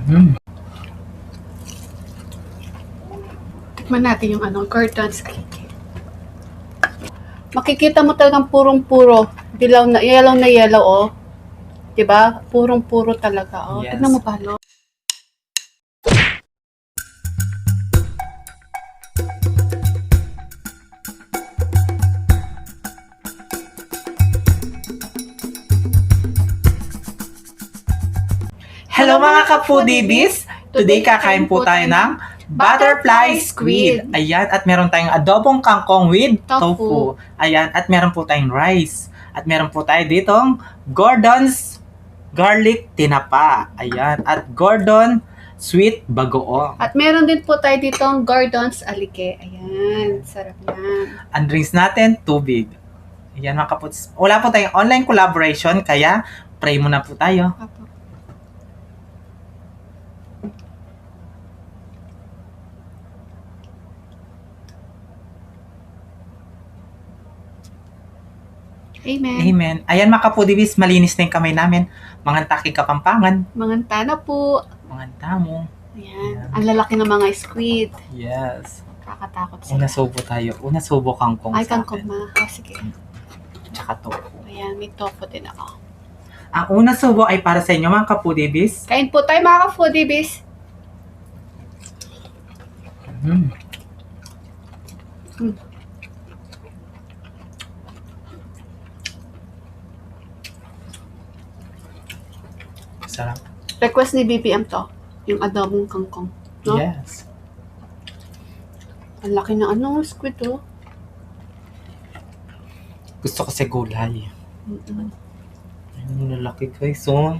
Mm. Tikman natin yung Gordon's cake. Makikita mo talagang purong-puro. Dilaw na, yellow, oh. Diba? Purong-puro talaga, oh. Yes. Tignan mo pa, no? Hello mga ka-foodies! Today kakain po tayo ng butterfly squid. Ayan, at meron tayong adobong kangkong with tofu. Ayan, at meron po tayong rice. At meron po tayo ditong Gordon's garlic tinapa. Ayan, at Gordon sweet bagoong. At meron din po tayo ditong Gordon's alike. Ayan, sarap yan. Ang drinks natin, tubig. Ayan mga kaputs. Wala po tayong online collaboration, kaya pray muna po tayo. Apo. Amen. Amen. Ayan mga kapudibis, malinis na yung kamay namin. Mangantaki kapampangan. Manganta na po. Manganta mo. Ayan. Ang lalaki ng mga squid. Yes. Kakatakot sila. Una subo tayo. Una subo kangkong Ay, sa kangkong akin. ma. Oh, sige. Tsaka tofu. Ayan, may tofu din ako. Ang una subo ay para sa inyo mga kapudibis. Kain po tayo mga ka-foodies. Mm. Mm. Sarap. Request ni BBM to. Yung adobong kangkong. No? Yes. Ang laki ng squid oh. Gusto ko sa gulay. Mm-mm. Ang lalaki guys. So,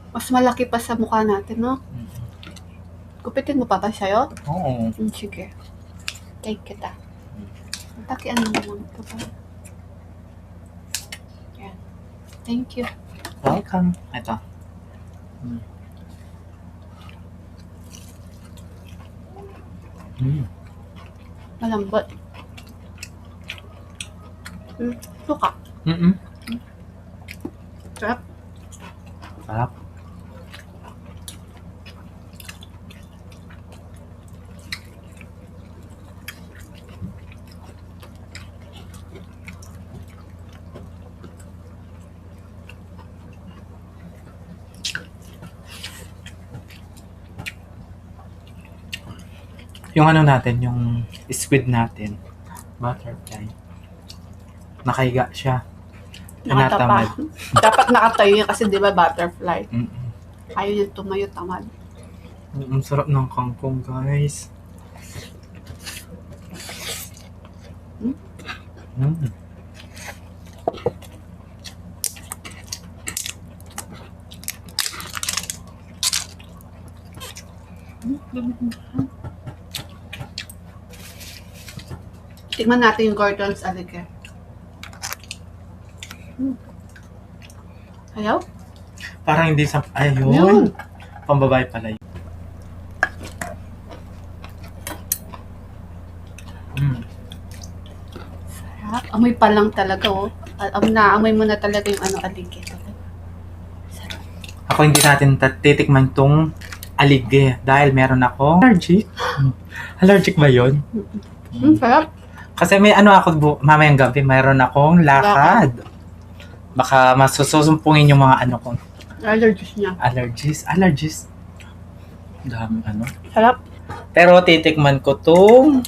Mas malaki pa sa mukha natin, no? Kupitin mo pa ba sa'yo? oo. Sige. Take kita. Takian mo naman ito pa. Yan. Thank you. Welcome. Ito. Mm. Mm. Malambot. Suka. Mm-mm. Sarap. Sarap. Yung natin, yung squid natin, butterfly. Nakahiga siya. Nakatapa. Tinatamad. Dapat nakatayo yan kasi di ba butterfly. Mm-mm. Ayaw yung tumayo, tamad. Ang sarap ng kangkong, guys. Mm. Mm. Tingnan natin yung Gordon's alike. Ayaw? Parang hindi sa... Ayun. Yun. Pambabae pala yun. Mm. Sarap. Amoy pa lang talaga, oh. Naamoy mo na talaga yung alike. Sarap. Ako hindi natin titikman tong aligge dahil meron ako allergic. Allergic ba yun? Sarap. Kasi may ako mamayang gabi, mayroon akong lakad. Baka masusumpungin yung mga ko. Allergies niya. Allergies. Dami Sarap. Pero titikman ko tong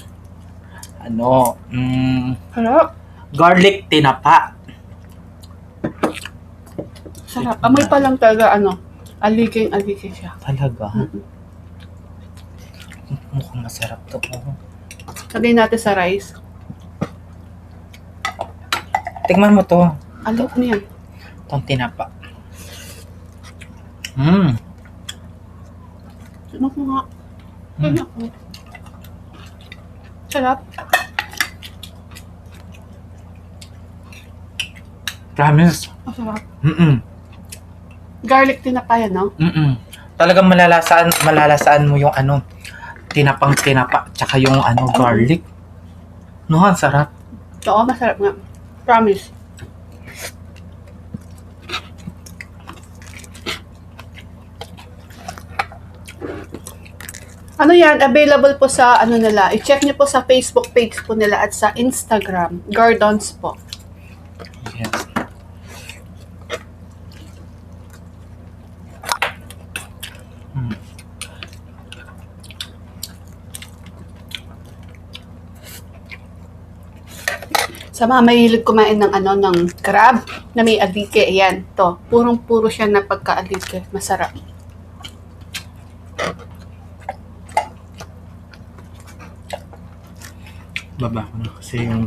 Sarap. garlic tinapa. Sarap. Amoy pa lang talaga, alike siya. Talaga? Mm-mm. Mukhang masarap to. Lagay natin sa rice. Tikman mo to. Alok niya. Itong tinapa. Mm. Ano ko nga? Ano ako? Sarap. Promise. Masarap. Mm-mm. Garlic tinapa yan, no? Mm-mm. Talagang malalasaan mo yung tinapang tinapa, tsaka yung garlic. No, ang sarap. Oo, masarap nga. Promise. Ano yan, available po sa ano nila. I-check niyo po sa Facebook page po nila at sa Instagram. Gardons po. Yes. Mm. Sa mga mahilig kumain ng ano ng crab na may alike, ayan, to. Purong-puro siya na pagka-alike. Masarap. Baba ko na kasi yung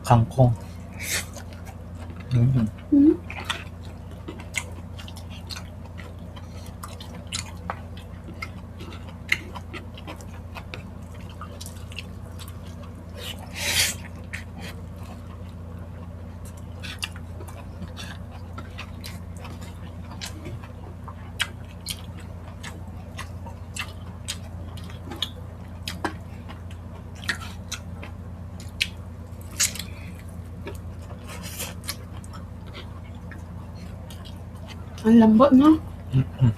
kangkong. Mm. Hmm? Ang lambot, no? Mm-mm.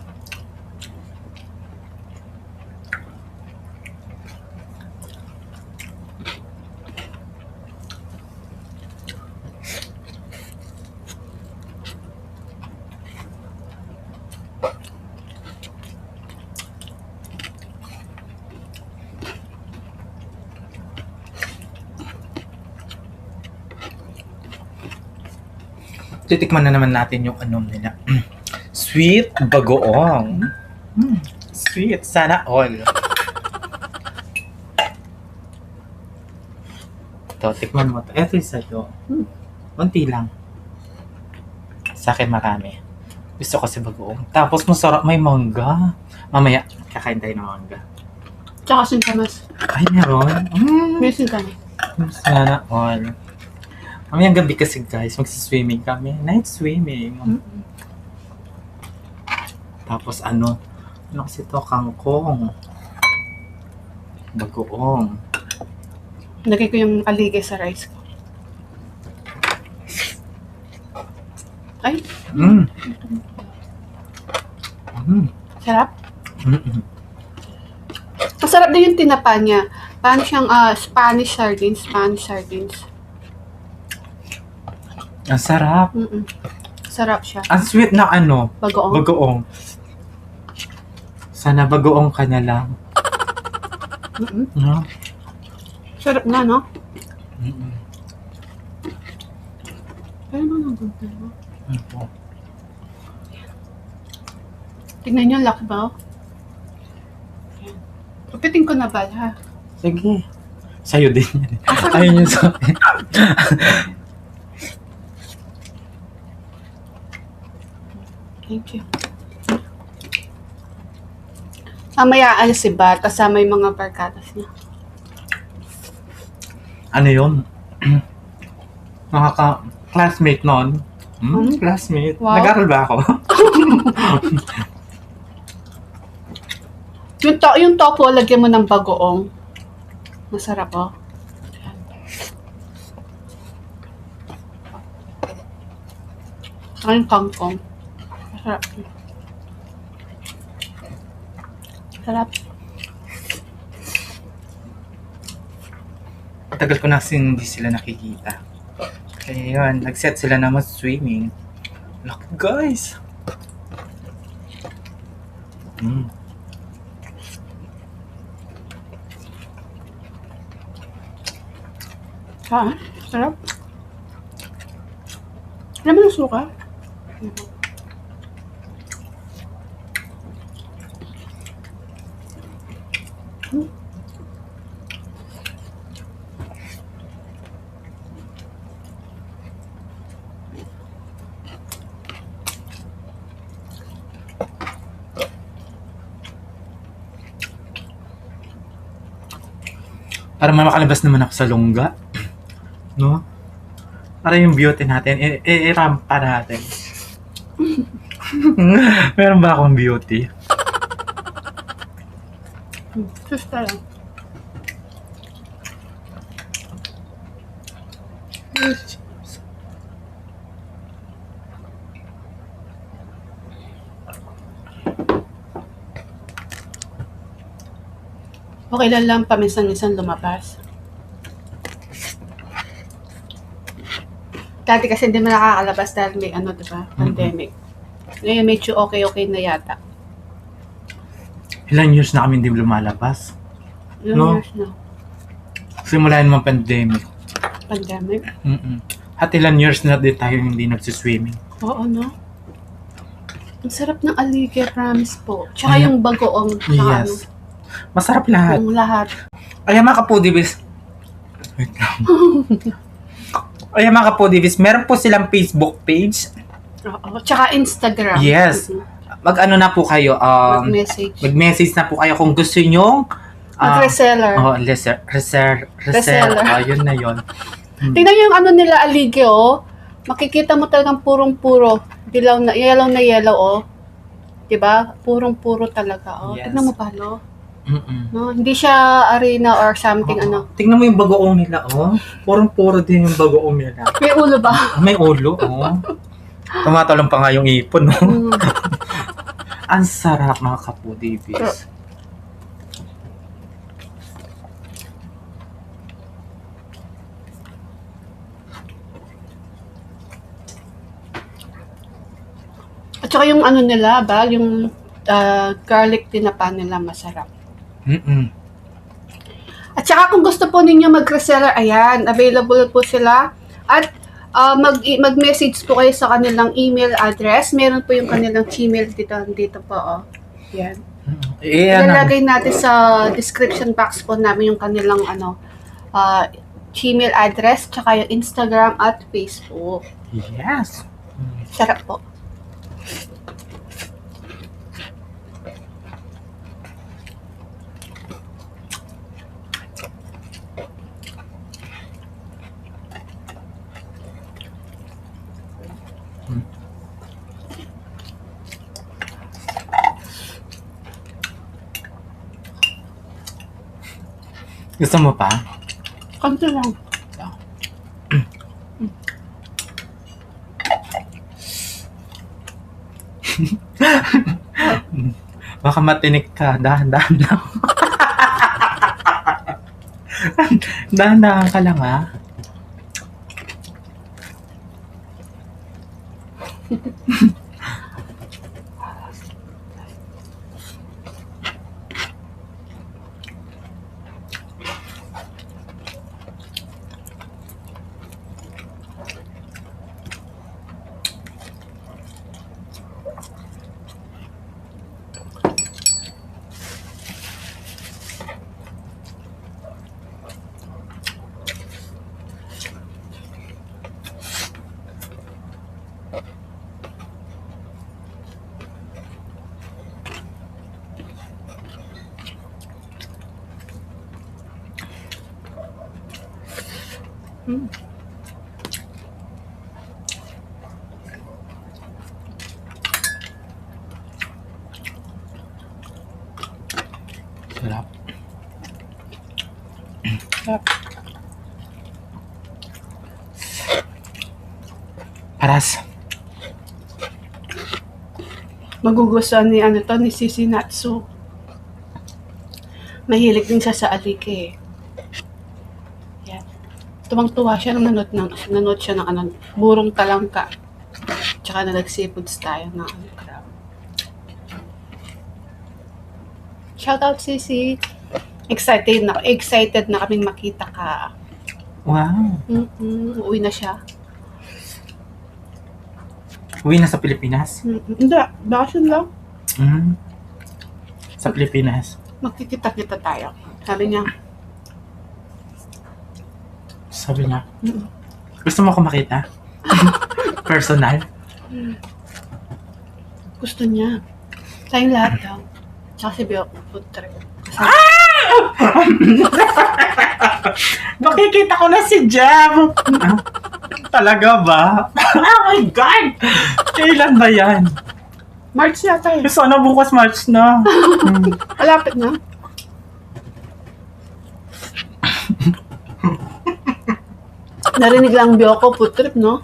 Titikman na naman natin yung ano nila. Sweet bagoong. Sweet. Sana all. Ito, tikman mo to. Ito isa to. Unti lang. Sa akin marami. Gusto ko si bagoong. Tapos masarap may mangga. Mamaya, kakain tayo ng mangga. Tsaka sintamas. Ay, meron. May sintamas. Sana all. Mamayang gabi kasi guys, magsiswimming kami. Night swimming. Tapos ano kasi to, kangkong. Bagoong. Lagay ko yung alige sa rice ko. Ay, Mm. Mm. sarap. Mm-mm. Masarap din yung tinapa niya. Paano siyang Spanish sardines. Ang sarap. Sarap siya. Ang sweet na ano, Bagoong. bagoong. Sana bagoong ka na lang. No? Sarap nga, no? Mm-mm. Pero ano nang gunta mo? Opo. Tignan niyo, laki ba? Upitin ko na ba, ha? Sige. Sa'yo din yan. Ayun yung sa akin. Thank you. Mamaya alis si Bat, kasama yung mga barkadas niya. Ano yun? Classmate nun. Classmate. Wow. Nag-aral ba ako? Yung tofu, lagyan mo ng bagoong. Masarap, oh. Saka yung kangkong. Masarap. Sarap. Tagal ko na kasi hindi sila nakikita. Kaya yun, nag-set sila na mag-swimming. Look, guys! Sarap. Alam mo ng suka? Para makalabas naman ako sa lungga. No? Para yung beauty natin, i-rampa natin. Meron ba akong beauty? Susta lang. Okay lang paminsan-minsan lumabas. Dati kasi hindi mo nakakalabas dahil may ano, diba? Pandemic. Ngayon medyo okay na yata. Ilang years na kami hindi lumalabas. Ilang No. years na. Simula naman pandemic. Pandemic. At ilang years na din tayo hindi nagsiswimming. Oo, no? Ang sarap ng aligay, promise po. Tsaka Ay, yung bagoong. Tsaka Yes. Masarap lahat. yung lahat. Ayan mga kapudibis. Wait lang. Ayan mga kapudibis, meron po silang Facebook page. Oo. Tsaka Instagram. Yes. Mag-ano na po kayo, Mag-message. mag-message na po kayo kung gusto nyong Mag-reseller. reseller. Yun na yun. Tingnan niyo yung ano nila, aligay, oh. Makikita mo talagang purong-puro. Dilaw na, yellow, oh. Diba? Purong-puro talaga, oh. Yes. Tignan mo pa, no? No? Hindi siya arena or something, ano. Tingnan mo yung bagoong nila, oh. Purong-puro din yung bagoong nila. May ulo ba? May ulo, oh. Tumatalong pa nga yung ipon, no? Ang sarap mga kapudibis. At saka yung ano nila, ba? Yung garlic tinapa nila, masarap. At saka kung gusto po ninyo mag-reseller, ayan, available po sila. At mag-message po kayo sa kanilang email address. Meron po yung kanilang Gmail dito po, oh. Yan. Ilalagay natin sa description box po namin yung kanilang Gmail address, tsaka yung Instagram at Facebook. Yes. Sarap po. Gusto mo pa? Konti lang. Baka matinik ka. Dahan-dahan lang. Dahan-dahan ka lang, ha? Sarap. Sarap. Paras. Magugustuhan ni Sisi Natsu. Mahilig din siya sa alike. Yan. Tuwang-tuwa siya nung nanood siya ng burong talangka. Tsaka na nag-seafoods tayo na crab. Shoutout Sisi. Excited na kaming makita ka. Wow. Uwi na siya. Uwi na sa Pilipinas? Hindi, bakasyon lang. Sa Pilipinas. Magkikita-kita tayo. Sabi niya. Gusto mo ako makita? Personal? Gusto niya. Tayong lahat daw. Tsaka si Bio, food trip. Makikita ko na si Jam! Talaga ba? Oh my God! Kailan ba yan? March yata eh. Sana bukas March na. Malapit na. Narinig lang Bio ko, food trip, no?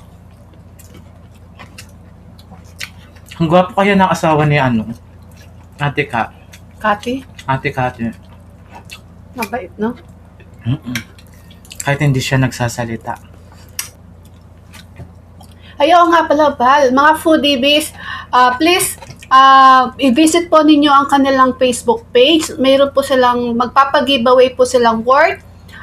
Ang gwapo kaya ng asawa ni Ate Ka. Kati? Ate Kati. Mabait, no? Mm-mm. Kahit hindi siya nagsasalita. Ayaw nga pala, Val. Mga foodies, please, i-visit po ninyo ang kanilang Facebook page. Mayroon po silang, magpapag-giveaway po silang worth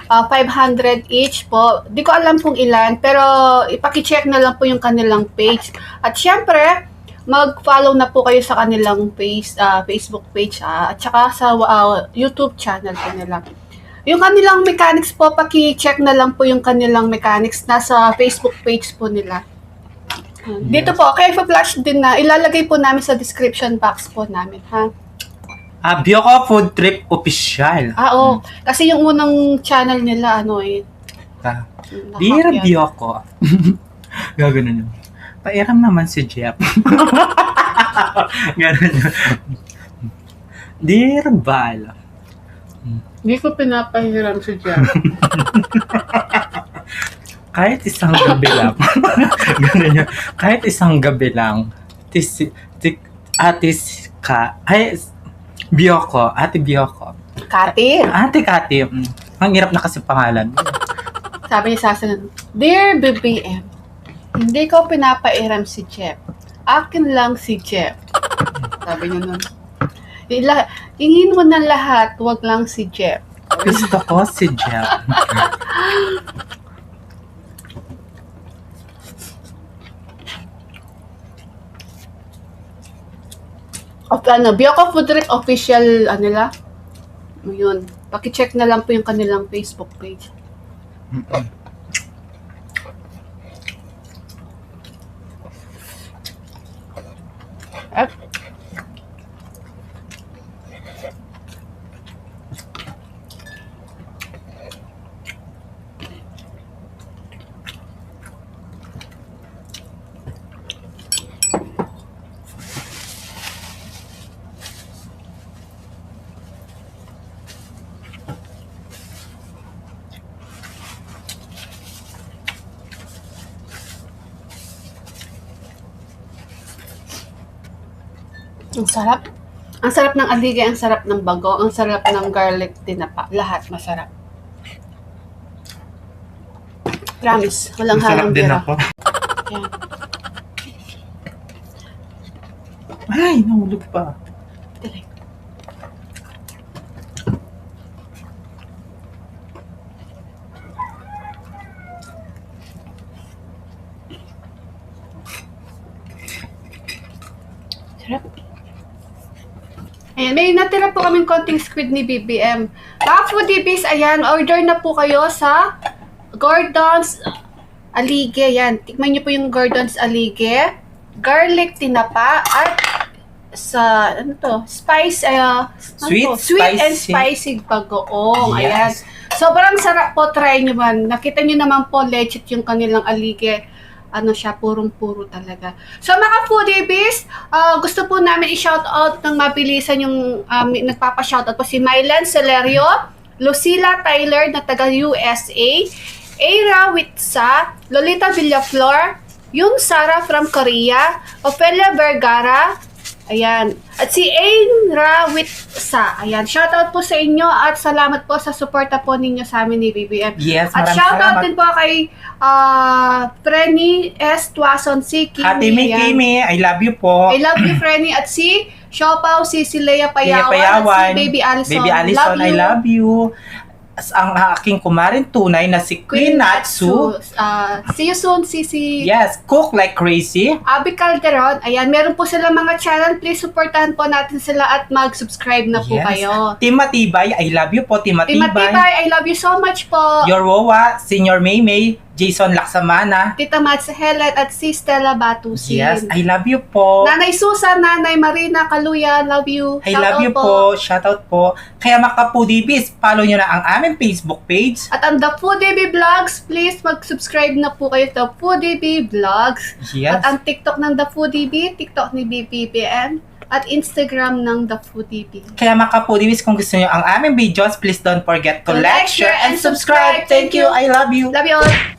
500 each po. Di ko alam kung ilan, pero ipaki-check na lang po yung kanilang page. At syempre, mag-follow na po kayo sa kanilang page, Facebook page, at saka sa YouTube channel po nila. Yung kanilang mechanics po, paki-check na lang po yung kanilang mechanics. Nasa Facebook page po nila. Dito po, kaya flash din na, ilalagay po namin sa description box po namin, ha? Biyoko Food Trip Official. Oo. Kasi yung unang channel nila, Dear Biyoko. Gaganon yun. Pairam naman si Jeff. Ganon yun. Dear Val. Hindi ko pinapahiram si Jeff. Kahit isang gabi lang. Ganon yun. Kahit isang gabi lang. Biyoko. Ate Biyoko. Kati, Ate Kati. Ang hirap na kasi pangalan. sabi niya sa akin, Dear BBM, hindi ko pinapairam si Jeff. Akin lang si Jeff. Sabi niya nun. Ingin mo na lahat, wag lang si Jeff. Gusto ko si Jeff. Biyoko Food Trip official, nila. Yun. Paki-check na lang po yung kanilang Facebook page. At, ang sarap. Ang sarap ng aligay, ang sarap ng bago, ang sarap ng garlic tinapa. Lahat masarap. Promise, walang halong Masarap din bira. ako. Yan. Ay, nahulog pa. Dali. Sarap. Ayan, may natira po kaming konting squid ni BBM. Mga foodies, ayan, order na po kayo sa Gordon's Alige. Yan, tikman niyo po yung Gordon's Alige. Garlic tinapa at sa, spice, sweet and spicy bagoong. Ayan. Yes. Sobrang sarap po, try nyo man. Nakita nyo naman po, legit yung kanilang alige. Siya, purong-puro talaga. So, mga foodies, gusto po namin i-shoutout ng mabilisan yung nagpapa-shoutout po si Mylan Celerio, Lucila Tyler na taga USA, Eira Witsa, Lolita Villaflor, yung Sarah from Korea, Ophelia Vergara, ayan. At si Ainra Witsa. Ayan. Shoutout po sa inyo at salamat po sa suporta po ninyo sa amin ni BBM. Yes, At maraming shoutout salamat. din po kay Frenny S. Tuason, si Kimi. Ate May ayan. Kimi, I love you po. I love you, Frenny. At si Siopaw, si Lea Payawan, Payawan. at si Baby Alison. Baby Alison, I love you. As ang aking kumarin tunay na si Queen Natsu. See you soon, Sisi. Yes, cook like crazy. Abby Calderon, ayan, meron po sila mga channel. Please supportahan po natin sila at mag-subscribe na po kayo. Team Matibay, I love you po, Team Team Matibay. Matibay, I love you so much po. Your Wowa, Senior Maymay, Jason Laksamana. Tita Mats Helen at si Stella Batusin. Yes, I love you po. Nanay Susan, Nanay Marina Kaluya, love you. I Shout love out you po. Shoutout po. Kaya mga Kapudibis, follow nyo na ang aming Facebook page. At ang The Foodie Vlogs, please mag-subscribe na po kayo sa Foodie Vlogs. Yes. At ang TikTok ng The Foodie, TikTok ni BBM, at Instagram ng The Foodie. Kaya mga Kapudibis, kung gusto nyo ang aming videos, please don't forget to like, share, and subscribe. Thank you. I love you. Love you all.